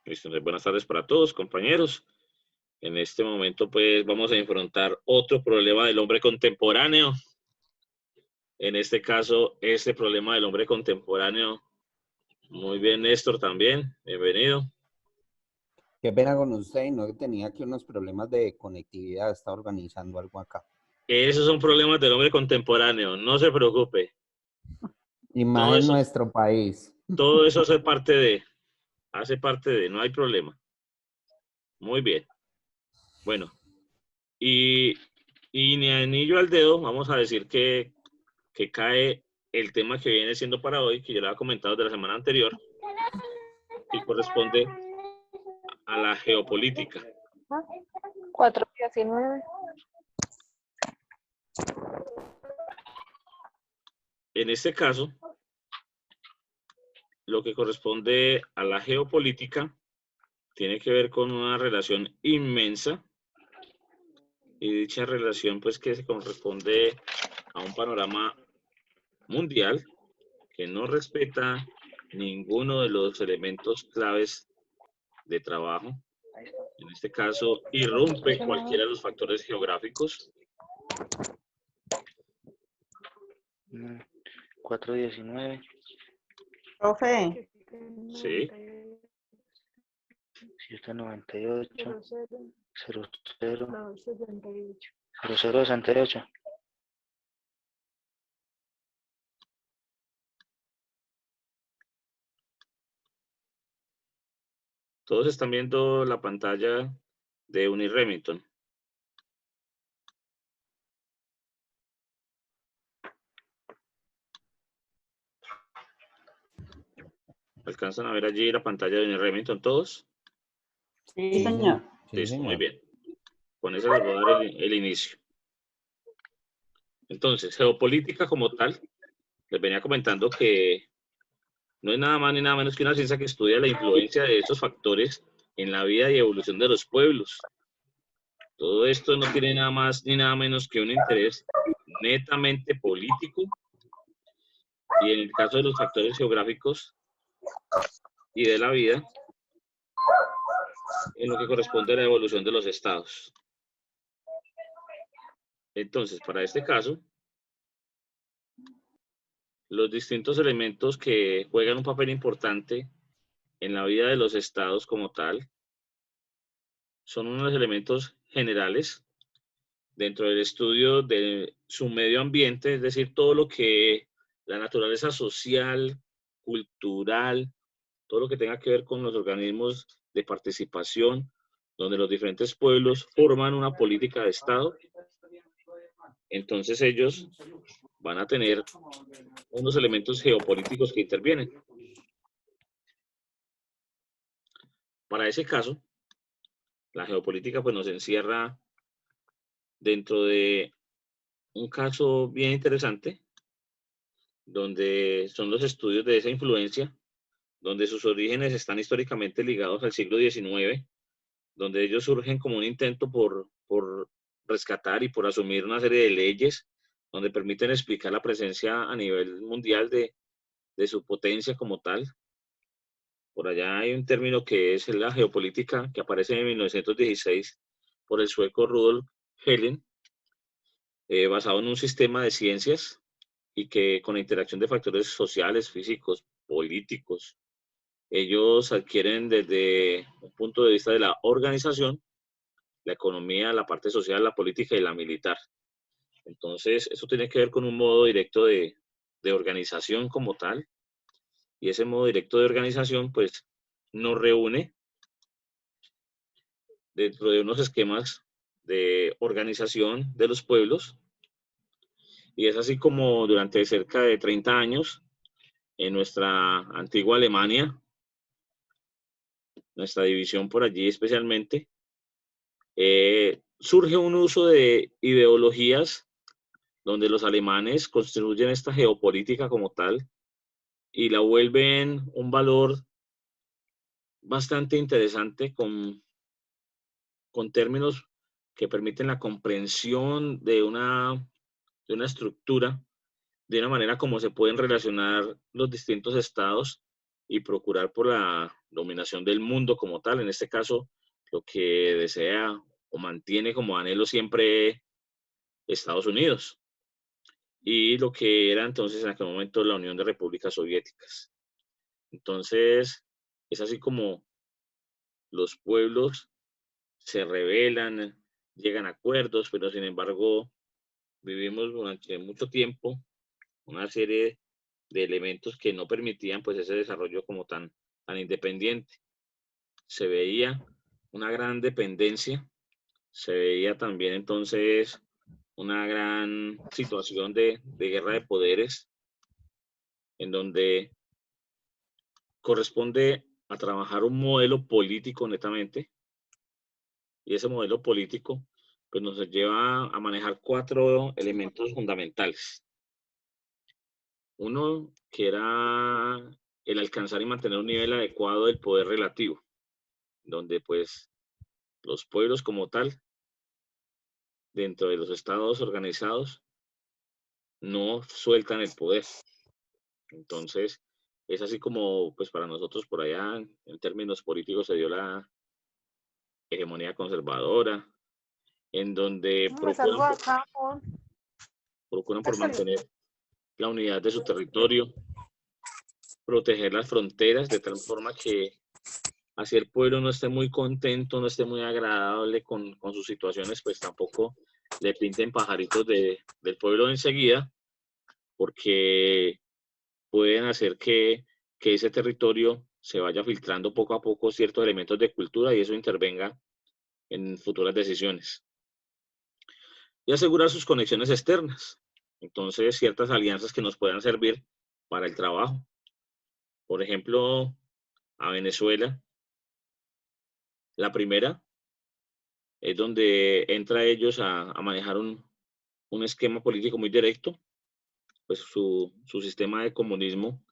Listo, buenas tardes para todos, compañeros. En este momento, pues, vamos a enfrentar otro problema del hombre contemporáneo. En este caso, este problema del hombre contemporáneo. Muy bien, Néstor, también. Bienvenido. Qué pena con usted, no tenía aquí unos problemas de conectividad, está organizando algo acá. Esos son problemas del hombre contemporáneo, no se preocupe. Y más Todo en eso, nuestro país. todo eso hace parte de, no hay problema. Muy bien. Bueno, y ni anillo al dedo, vamos a decir que cae el tema que viene siendo para hoy, que yo le había comentado de la semana anterior, que corresponde a la geopolítica. 4:19. En este caso, lo que corresponde a la geopolítica tiene que ver con una relación inmensa, y dicha relación pues que se corresponde a un panorama mundial que no respeta ninguno de los elementos claves de trabajo. En este caso, irrumpe cualquiera de los factores geográficos. 4:19. Profe. Sí. 798. 00. 78. 0068. Todos están viendo la pantalla de Uni Remington. ¿Alcanzan a ver allí la pantalla de Uni Remington todos? Sí, señor. Sí, Listo, señor. muy bien. Con eso les voy a dar el inicio. Entonces, geopolítica como tal, les venía comentando que no es nada más ni nada menos que una ciencia que estudia la influencia de estos factores en la vida y evolución de los pueblos. Todo esto no tiene nada más ni nada menos que un interés netamente político, y en el caso de los factores geográficos y de la vida, en lo que corresponde a la evolución de los estados. Entonces, para este caso, los distintos elementos que juegan un papel importante en la vida de los estados como tal son unos elementos generales dentro del estudio de su medio ambiente, es decir, todo lo que la naturaleza social, cultural, todo lo que tenga que ver con los organismos de participación, donde los diferentes pueblos forman una política de Estado. Entonces ellos van a tener unos elementos geopolíticos que intervienen. Para ese caso, la geopolítica pues nos encierra dentro de un caso bien interesante, donde son los estudios de esa influencia, donde sus orígenes están históricamente ligados al siglo XIX, donde ellos surgen como un intento por rescatar y por asumir una serie de leyes, donde permiten explicar la presencia a nivel mundial de su potencia como tal. Por allá hay un término que es la geopolítica, que aparece en 1916 por el sueco Rudolf Helen, basado en un sistema de ciencias y que con la interacción de factores sociales, físicos, políticos, ellos adquieren desde un punto de vista de la organización, la economía, la parte social, la política y la militar. Entonces, eso tiene que ver con un modo directo de organización como tal, y ese modo directo de organización, pues, nos reúne dentro de unos esquemas de organización de los pueblos, y es así como durante cerca de 30 años, en nuestra antigua Alemania, nuestra división por allí especialmente, surge un uso de ideologías donde los alemanes construyen esta geopolítica como tal y la vuelven un valor bastante interesante con términos que permiten la comprensión de una estructura, de una manera como se pueden relacionar los distintos estados y procurar por la dominación del mundo como tal. En este caso, lo que desea o mantiene como anhelo siempre Estados Unidos y lo que era entonces en aquel momento la Unión de Repúblicas Soviéticas. Entonces, es así como los pueblos se rebelan, llegan a acuerdos, pero sin embargo vivimos durante mucho tiempo una serie de elementos que no permitían pues ese desarrollo como tan independiente. Se veía una gran dependencia, se veía también entonces una gran situación de guerra de poderes, en donde corresponde a trabajar un modelo político netamente, y ese modelo político pues nos lleva a manejar 4 elementos fundamentales. Uno, que era el alcanzar y mantener un nivel adecuado del poder relativo, donde pues los pueblos como tal, dentro de los estados organizados, no sueltan el poder. Entonces, es así como pues para nosotros por allá, en términos políticos, se dio la hegemonía conservadora, en donde Me salgo acá, amor. procuran por mantener la unidad de su territorio, proteger las fronteras de tal forma que así el pueblo no esté muy contento, no esté muy agradable con sus situaciones, pues tampoco le pinten pajaritos del pueblo enseguida, porque pueden hacer que ese territorio se vaya filtrando poco a poco ciertos elementos de cultura y eso intervenga en futuras decisiones. Y asegurar sus conexiones externas. Entonces, ciertas alianzas que nos puedan servir para el trabajo. Por ejemplo, a Venezuela, la primera es donde entra ellos a manejar un esquema político muy directo, pues su sistema de comunismo,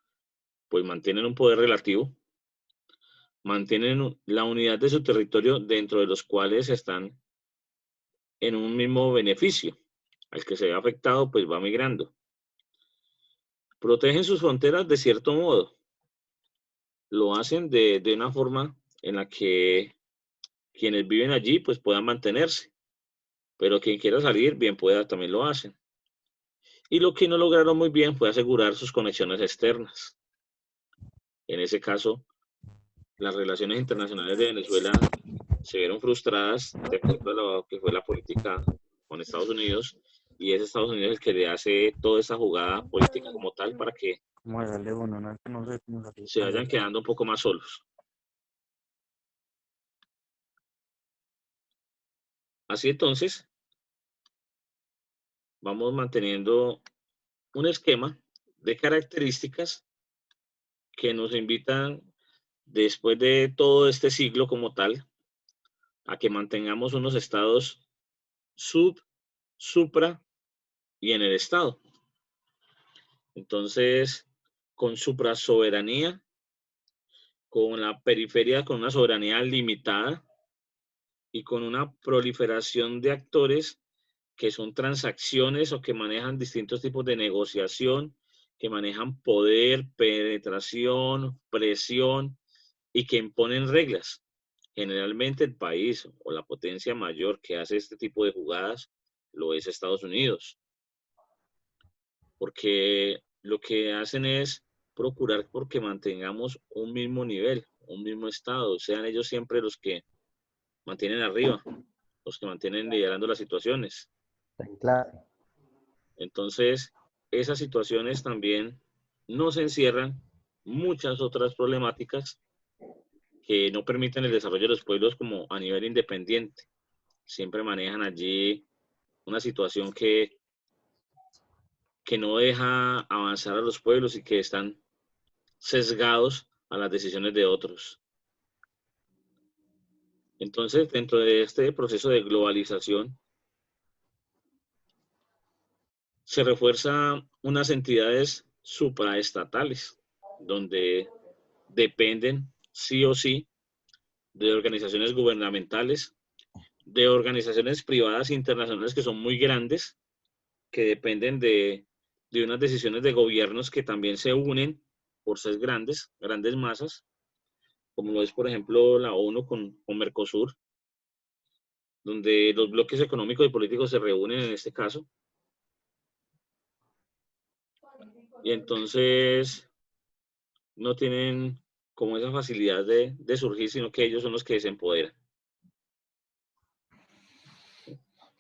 pues mantienen un poder relativo, mantienen la unidad de su territorio dentro de los cuales están en un mismo beneficio. Al que se ve afectado, pues va migrando. Protegen sus fronteras de cierto modo. Lo hacen de una forma en la que quienes viven allí, pues puedan mantenerse. Pero quien quiera salir, bien pueda, también lo hacen. Y lo que no lograron muy bien fue asegurar sus conexiones externas. En ese caso, las relaciones internacionales de Venezuela se vieron frustradas de acuerdo a lo que fue la política con Estados Unidos, y es Estados Unidos el que le hace toda esa jugada política como tal para que Muérdale uno, no sé cómo se vayan quedando un poco más solos. Así entonces, vamos manteniendo un esquema de características que nos invitan, después de todo este siglo como tal, a que mantengamos unos estados sub, supra y en el estado. Entonces, con suprasoberanía, con la periferia, con una soberanía limitada y con una proliferación de actores que son transacciones o que manejan distintos tipos de negociación, que manejan poder, penetración, presión y que imponen reglas. Generalmente el país o la potencia mayor que hace este tipo de jugadas lo es Estados Unidos, porque lo que hacen es procurar porque mantengamos un mismo nivel, un mismo estado, sean ellos siempre los que mantienen arriba, los que mantienen liderando las situaciones. Claro. Entonces, esas situaciones también nos encierran muchas otras problemáticas que no permiten el desarrollo de los pueblos como a nivel independiente. Siempre manejan allí una situación que no deja avanzar a los pueblos y que están sesgados a las decisiones de otros. Entonces, dentro de este proceso de globalización, se refuerzan unas entidades supraestatales, donde dependen sí o sí de organizaciones gubernamentales, de organizaciones privadas internacionales que son muy grandes, que dependen de unas decisiones de gobiernos que también se unen seis grandes masas, como lo es, por ejemplo, la ONU con Mercosur, donde los bloques económicos y políticos se reúnen en este caso. Y entonces no tienen como esa facilidad de surgir, sino que ellos son los que se empoderan.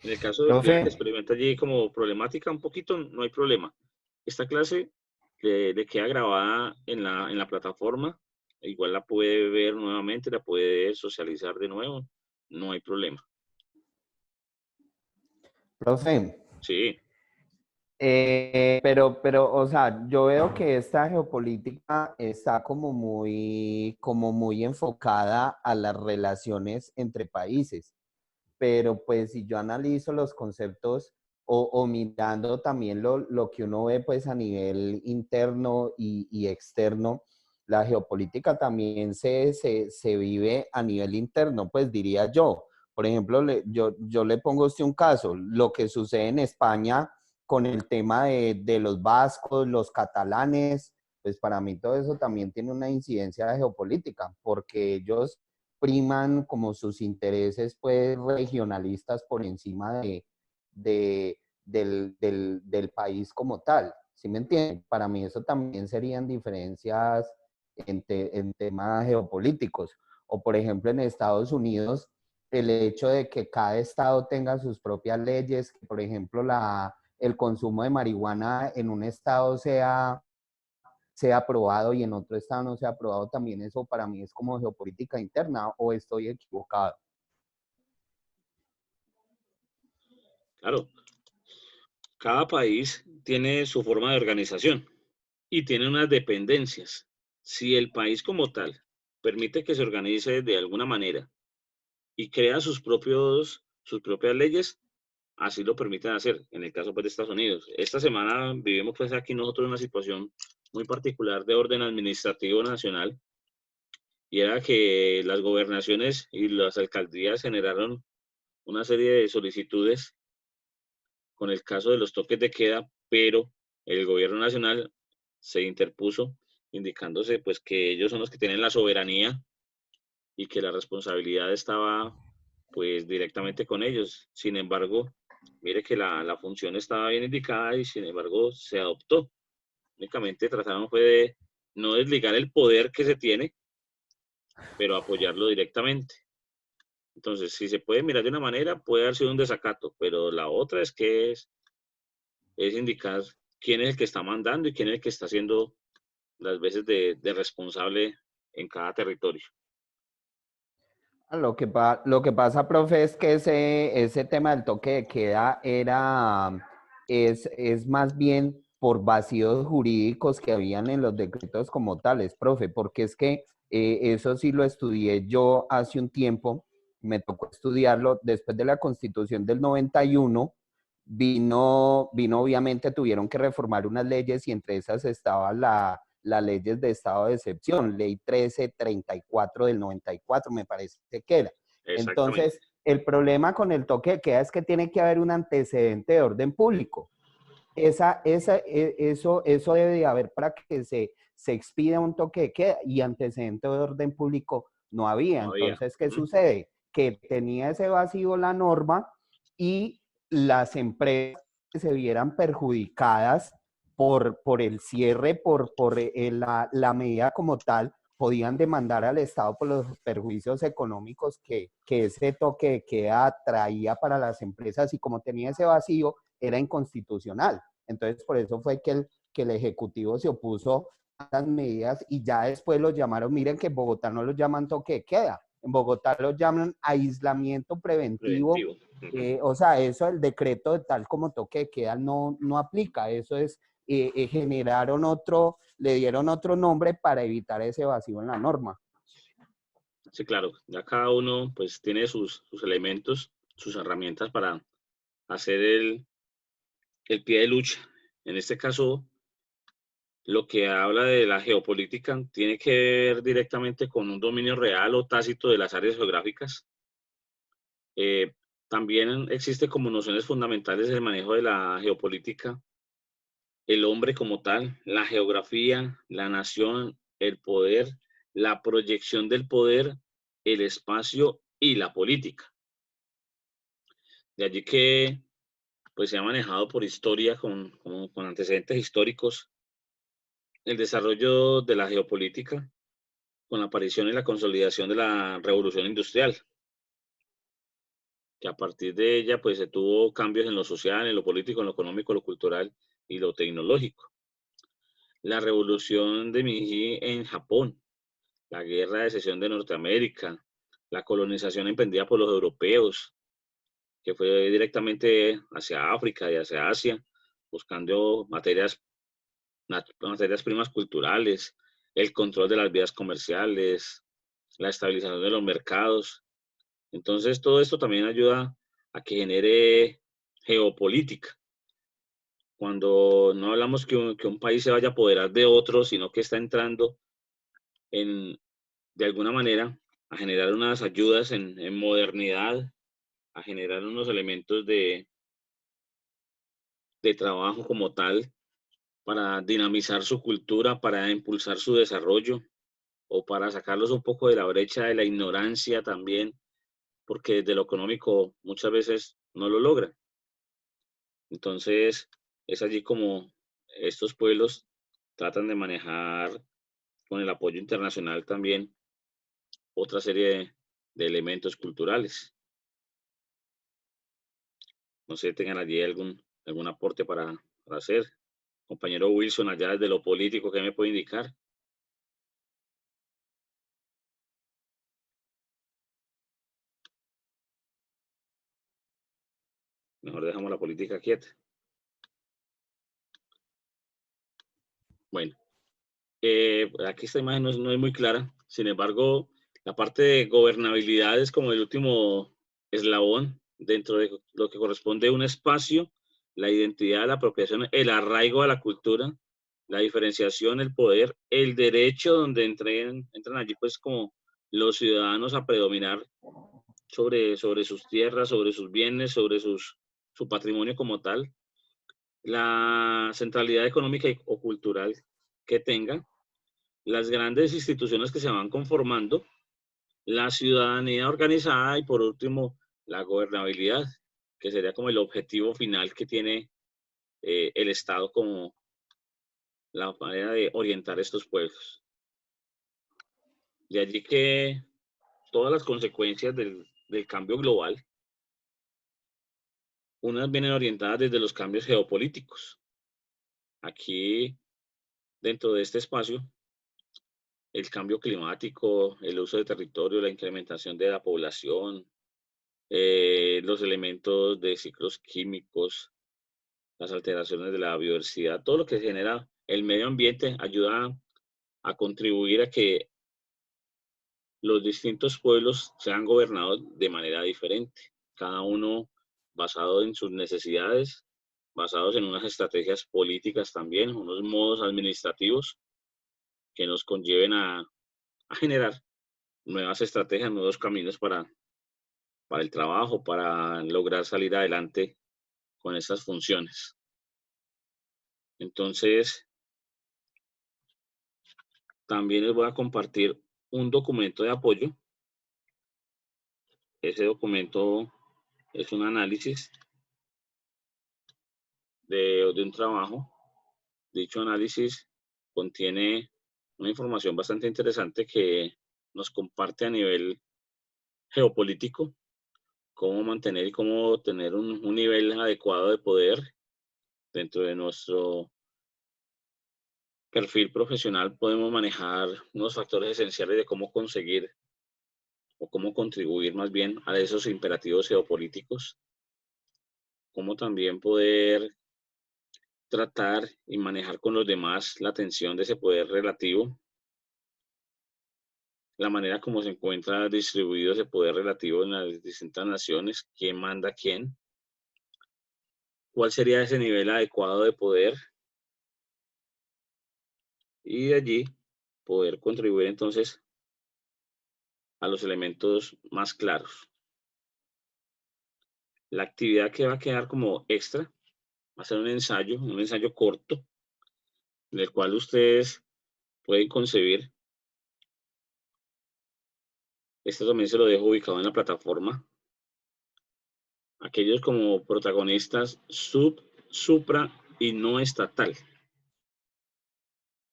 En el caso del que Profe, experimenta allí como problemática un poquito, no hay problema. Esta clase le queda grabada en la plataforma, igual la puede ver nuevamente, la puede socializar de nuevo, no hay problema. profe, Sí, o sea, yo veo que esta geopolítica está como muy enfocada a las relaciones entre países. Pero pues si yo analizo los conceptos o mirando también lo que uno ve pues a nivel interno y externo, la geopolítica también se vive a nivel interno, pues diría yo. Por ejemplo, yo le pongo a usted un caso, lo que sucede en España con el tema de los vascos, los catalanes, pues para mí todo eso también tiene una incidencia geopolítica, porque ellos priman como sus intereses pues regionalistas por encima del país como tal. ¿Sí me entienden? Para mí eso también serían diferencias en temas geopolíticos. O por ejemplo en Estados Unidos, el hecho de que cada estado tenga sus propias leyes, que por ejemplo el consumo de marihuana en un estado sea aprobado y en otro estado no sea aprobado, también eso para mí es como geopolítica interna, o estoy equivocado. claro. Cada país tiene su forma de organización y tiene unas dependencias. Si el país como tal permite que se organice de alguna manera y crea sus propias leyes, así lo permiten hacer, en el caso pues, de Estados Unidos. Esta semana vivimos pues aquí nosotros una situación muy particular de orden administrativo nacional, y era que las gobernaciones y las alcaldías generaron una serie de solicitudes con el caso de los toques de queda, pero el gobierno nacional se interpuso indicándose pues que ellos son los que tienen la soberanía y que la responsabilidad estaba pues directamente con ellos. Sin embargo, mire que la función estaba bien indicada y sin embargo se adoptó. Únicamente trataron fue de no desligar el poder que se tiene, pero apoyarlo directamente. Entonces, si se puede mirar de una manera, puede haber sido un desacato, pero la otra es que es indicar quién es el que está mandando y quién es el que está haciendo las veces de responsable en cada territorio. Lo que pasa, profe, es que ese tema del toque de queda es más bien por vacíos jurídicos que habían en los decretos como tales, profe, porque es que eso sí lo estudié yo hace un tiempo, me tocó estudiarlo después de la Constitución del 91, vino obviamente tuvieron que reformar unas leyes y entre esas estaba las leyes de estado de excepción, ley 1334 del 94, me parece que era. Exactamente. Entonces, el problema con el toque de queda es que tiene que haber un antecedente de orden público. Eso debe de haber para que se expida un toque de queda y antecedente de orden público no había. No había. Entonces, ¿qué sucede? Que tenía ese vacío la norma y las empresas que se vieran perjudicadas por el cierre, por la medida como tal, podían demandar al Estado por los perjuicios económicos que ese toque de queda traía para las empresas y como tenía ese vacío, era inconstitucional. Entonces, por eso fue que el Ejecutivo se opuso a las medidas y ya después los llamaron, miren que en Bogotá no los llaman toque de queda, en Bogotá los llaman aislamiento preventivo. Preventivo. O sea, eso el decreto de tal como toque de queda no aplica, eso es, le dieron otro nombre para evitar ese vacío en la norma. Sí, claro. Ya cada uno pues tiene sus elementos, sus herramientas para hacer el pie de lucha. En este caso, lo que habla de la geopolítica tiene que ver directamente con un dominio real o tácito de las áreas geográficas. Eh, También existe como nociones fundamentales el manejo de la geopolítica el hombre como tal, la geografía, la nación, el poder, la proyección del poder, el espacio y la política. De allí que pues se ha manejado por historia con antecedentes históricos el desarrollo de la geopolítica con la aparición y la consolidación de la revolución industrial, que a partir de ella pues se tuvo cambios en lo social, en lo político, en lo económico, lo cultural y lo tecnológico. La revolución de Meiji en Japón, la guerra de secesión de Norteamérica, la colonización emprendida por los europeos, que fue directamente hacia África y hacia Asia, buscando materias primas culturales, el control de las vías comerciales, la estabilización de los mercados. Entonces, todo esto también ayuda a que genere geopolítica. Cuando no hablamos que un país se vaya a apoderar de otro, sino que está entrando en, de alguna manera a generar unas ayudas en modernidad, a generar unos elementos de trabajo como tal para dinamizar su cultura, para impulsar su desarrollo o para sacarlos un poco de la brecha de la ignorancia también, porque desde lo económico muchas veces no lo logran. Entonces, es allí como estos pueblos tratan de manejar con el apoyo internacional también otra serie de elementos culturales. No sé, tengan allí algún aporte para hacer. Compañero Wilson, allá desde lo político, ¿qué me puede indicar? Mejor dejamos la política quieta. Bueno, aquí esta imagen no es muy clara. Sin embargo, la parte de gobernabilidad es como el último eslabón dentro de lo que corresponde a un espacio, la identidad, la apropiación, el arraigo a la cultura, la diferenciación, el poder, el derecho, donde entran allí pues como los ciudadanos a predominar sobre sus tierras, sobre sus bienes, sobre su patrimonio como tal, la centralidad económica o cultural que tenga, las grandes instituciones que se van conformando, la ciudadanía organizada y por último la gobernabilidad, que sería como el objetivo final que tiene el Estado como la manera de orientar estos pueblos. De allí que todas las consecuencias del cambio global, unas vienen orientadas desde los cambios geopolíticos. Aquí, dentro de este espacio, el cambio climático, el uso de territorio, la incrementación de la población, los elementos de ciclos químicos, las alteraciones de la biodiversidad, todo lo que genera el medio ambiente ayuda a contribuir a que los distintos pueblos sean gobernados de manera diferente, cada uno basado en sus necesidades, basados en unas estrategias políticas también, unos modos administrativos que nos conlleven a generar nuevas estrategias, nuevos caminos para el trabajo, para lograr salir adelante con estas funciones. Entonces, también les voy a compartir un documento de apoyo. Ese documento es un análisis de un trabajo. Dicho análisis contiene una información bastante interesante que nos comparte a nivel geopolítico cómo mantener y cómo tener un nivel adecuado de poder dentro de nuestro perfil profesional. Podemos manejar unos factores esenciales de cómo conseguir o cómo contribuir más bien a esos imperativos geopolíticos, cómo también poder tratar y manejar con los demás la tensión de ese poder relativo, la manera como se encuentra distribuido ese poder relativo en las distintas naciones, quién manda a quién, cuál sería ese nivel adecuado de poder y de allí poder contribuir entonces a los elementos más claros. La actividad que va a quedar como extra va a ser un ensayo corto en el cual ustedes pueden concebir. Esto también se lo dejo ubicado en la plataforma. Aquellos como protagonistas sub, supra y no estatal.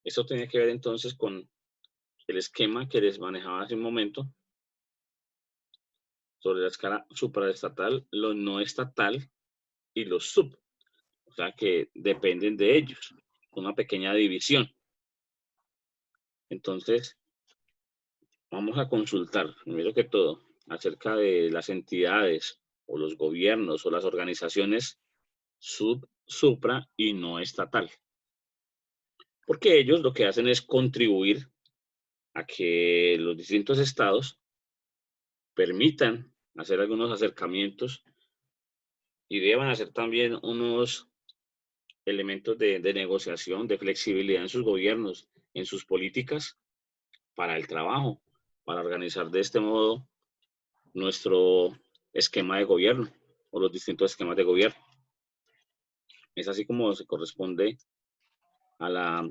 Eso tiene que ver entonces con el esquema que les manejaba hace un momento sobre la escala supraestatal, lo no estatal y los sub. O sea que dependen de ellos. Una pequeña división. Entonces, vamos a consultar, primero que todo, acerca de las entidades o los gobiernos o las organizaciones sub, supra y no estatal. Porque ellos lo que hacen es contribuir a que los distintos estados permitan hacer algunos acercamientos y deban hacer también unos elementos de negociación, de flexibilidad en sus gobiernos, en sus políticas para el trabajo, para organizar de este modo nuestro esquema de gobierno o los distintos esquemas de gobierno. Es así como se corresponde a la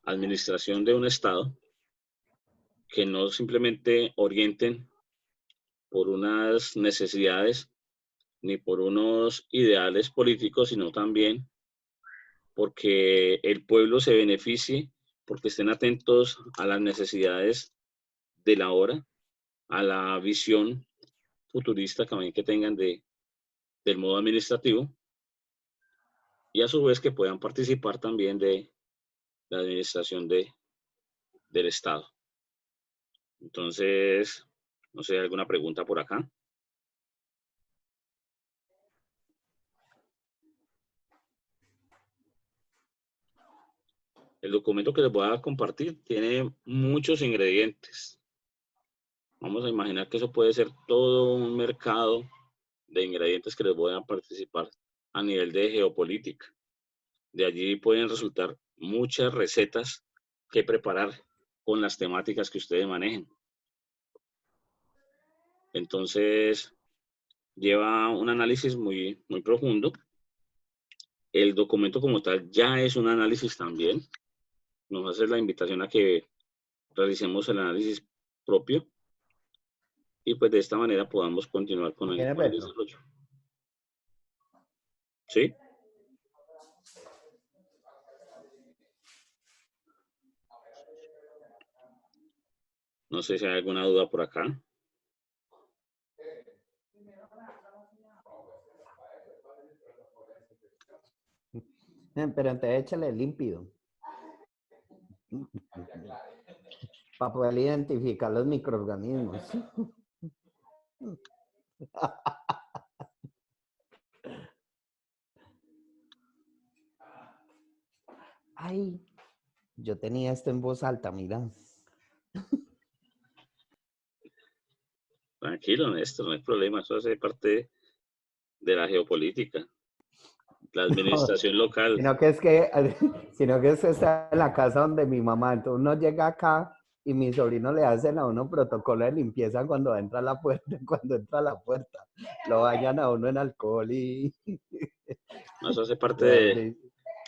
administración de un Estado, que no simplemente orienten por unas necesidades ni por unos ideales políticos, sino también porque el pueblo se beneficie, porque estén atentos a las necesidades de la hora, a la visión futurista también que tengan del modo administrativo, y a su vez que puedan participar también de la administración del Estado. Entonces, no sé, ¿alguna pregunta por acá? El documento que les voy a compartir tiene muchos ingredientes. Vamos a imaginar que eso puede ser todo un mercado de ingredientes que les voy a participar a nivel de geopolítica. De allí pueden resultar muchas recetas que preparar con las temáticas que ustedes manejen. Entonces, lleva un análisis muy, muy profundo. El documento como tal ya es un análisis también. Nos hace la invitación a que realicemos el análisis propio y pues de esta manera podamos continuar con el desarrollo. ¿Sí? No sé si hay alguna duda por acá. Pero entonces échale límpido. Para poder identificar los microorganismos. Ay, yo tenía esto en voz alta, mira. Tranquilo, Néstor, no hay problema. Eso hace parte de la geopolítica, la administración local. Sino que es que está en la casa donde mi mamá, entonces uno llega acá y mi sobrino le hacen a uno protocolo de limpieza cuando entra a la puerta, lo bañan a uno en alcohol y Eso hace parte de,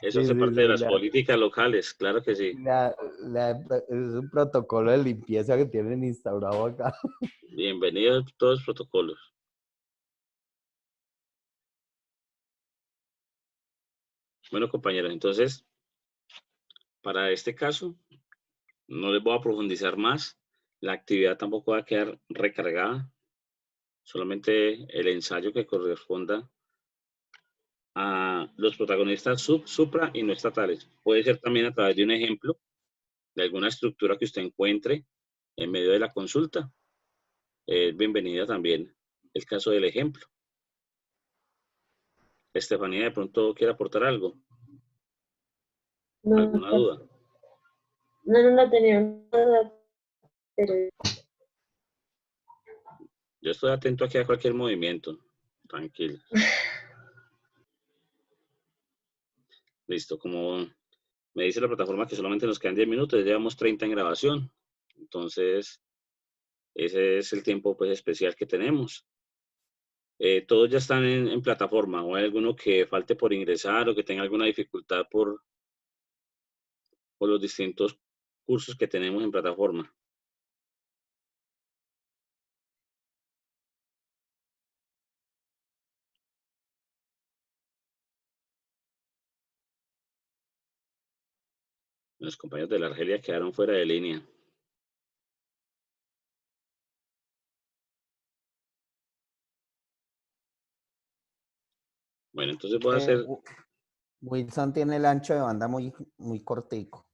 eso hace parte de las la- políticas locales, claro que sí. es un protocolo de limpieza que tienen instaurado acá. Bienvenidos a todos los protocolos. Bueno, compañeros, entonces, para este caso, no les voy a profundizar más. La actividad tampoco va a quedar recargada. Solamente el ensayo que corresponda a los protagonistas sub, supra y no estatales. Puede ser también a través de un ejemplo de alguna estructura que usted encuentre en medio de la consulta. Bienvenida también el caso del ejemplo. Estefanía, de pronto quiere aportar algo. No, ¿Alguna duda? no tenía nada, pero Yo estoy atento aquí a cualquier movimiento. Tranquilo. Listo. Como me dice la plataforma que solamente nos quedan 10 minutos, ya llevamos 30 en grabación. Entonces, ese es el tiempo pues especial que tenemos. Todos ya están en plataforma, o hay alguno que falte por ingresar o que tenga alguna dificultad por los distintos cursos que tenemos en plataforma. Los compañeros de la Argelia quedaron fuera de línea. Bueno, entonces voy a hacer... Wilson tiene el ancho de banda muy, muy cortico.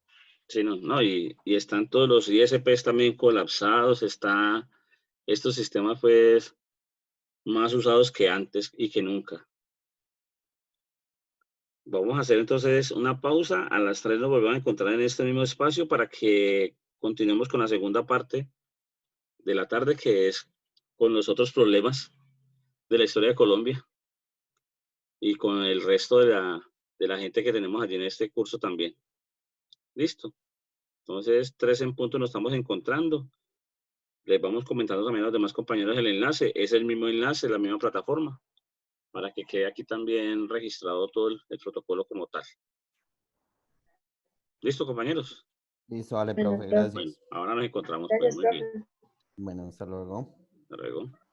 Sí, no, y están todos los ISPs también colapsados, estos sistemas pues más usados que antes y que nunca. Vamos a hacer entonces una pausa, a las 3 nos volvemos a encontrar en este mismo espacio para que continuemos con la segunda parte de la tarde, que es con los otros problemas de la historia de Colombia y con el resto de la gente que tenemos allí en este curso también. Listo. Entonces, 3 en punto nos estamos encontrando. Les vamos comentando también a los demás compañeros el enlace. Es el mismo enlace, la misma plataforma, para que quede aquí también registrado todo el protocolo como tal. ¿Listo, compañeros? Listo, vale, Bueno, profe, profe. Bueno, gracias. ahora nos encontramos pues Gracias, muy bien. profe. Bueno, hasta luego. Hasta luego.